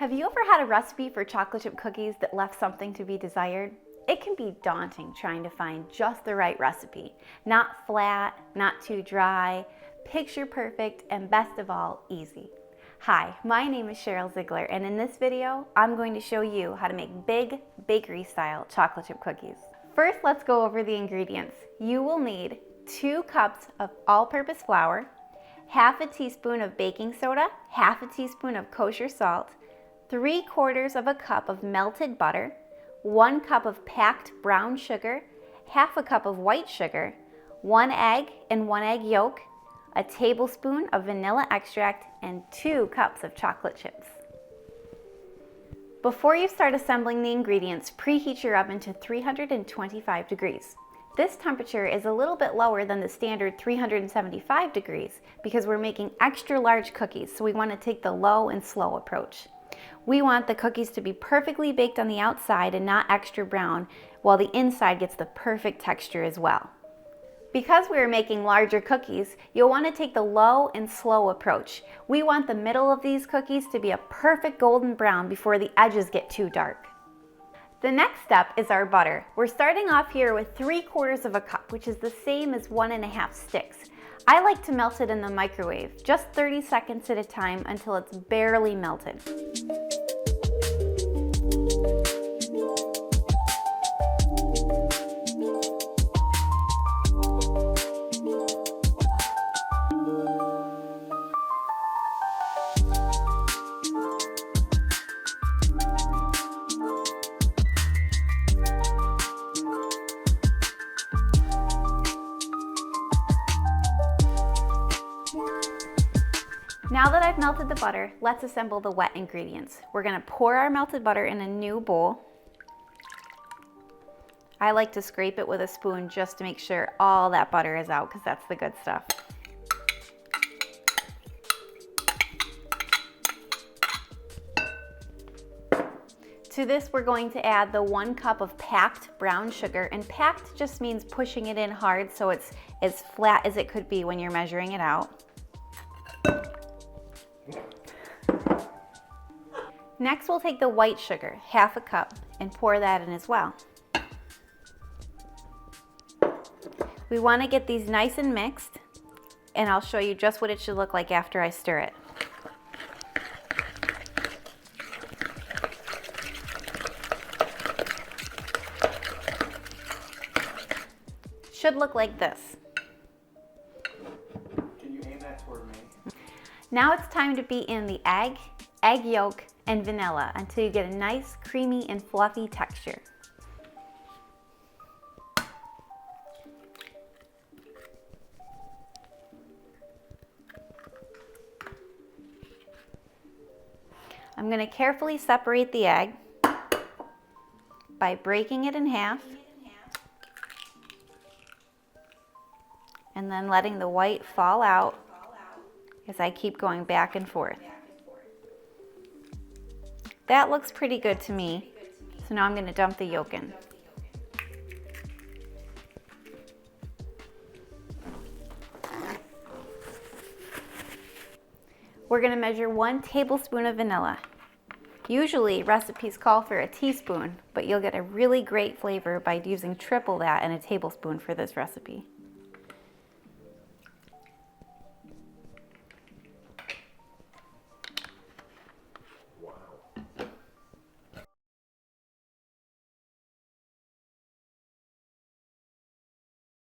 Have you ever had a recipe for chocolate chip cookies that left something to be desired? It can be daunting trying to find just the right recipe. Not flat, not too dry, picture perfect, and best of all, easy. Hi, my name is Cheryl Ziegler, and in this video, I'm going to show you how to make big bakery-style chocolate chip cookies. First, let's go over the ingredients. You will need 2 cups of all-purpose flour, half a teaspoon of baking soda, half a teaspoon of kosher salt, 3/4 of a cup of melted butter, 1 cup of packed brown sugar, half a cup of white sugar, 1 egg and 1 egg yolk, a tablespoon of vanilla extract, and 2 cups of chocolate chips. Before you start assembling the ingredients, preheat your oven to 325 degrees. This temperature is a little bit lower than the standard 375 degrees because we're making extra large cookies, so we want to take the low and slow approach. We want the cookies to be perfectly baked on the outside and not extra brown, while the inside gets the perfect texture as well. Because we are making larger cookies, you'll want to take the low and slow approach. We want the middle of these cookies to be a perfect golden brown before the edges get too dark. The next step is our butter. We're starting off here with 3/4 of a cup, which is the same as 1½ sticks. I like to melt it in the microwave, just 30 seconds at a time until it's barely melted. Now that I've melted the butter, let's assemble the wet ingredients. We're gonna pour our melted butter in a new bowl. I like to scrape it with a spoon just to make sure all that butter is out, because that's the good stuff. To this, we're going to add the 1 cup of packed brown sugar, and packed just means pushing it in hard so it's as flat as it could be when you're measuring it out. Next, we'll take the white sugar, half a cup, and pour that in as well. We want to get these nice and mixed, and I'll show you just what it should look like after I stir it. Should look like this. Can you aim that toward me? Now it's time to beat in the egg yolk, and vanilla until you get a nice creamy and fluffy texture. I'm going to carefully separate the egg by breaking it in half and then letting the white fall out as I keep going back and forth. That looks pretty good to me. So now I'm going to dump the yolk in. We're going to measure 1 tablespoon of vanilla. Usually recipes call for a teaspoon, but you'll get a really great flavor by using triple that in a tablespoon for this recipe.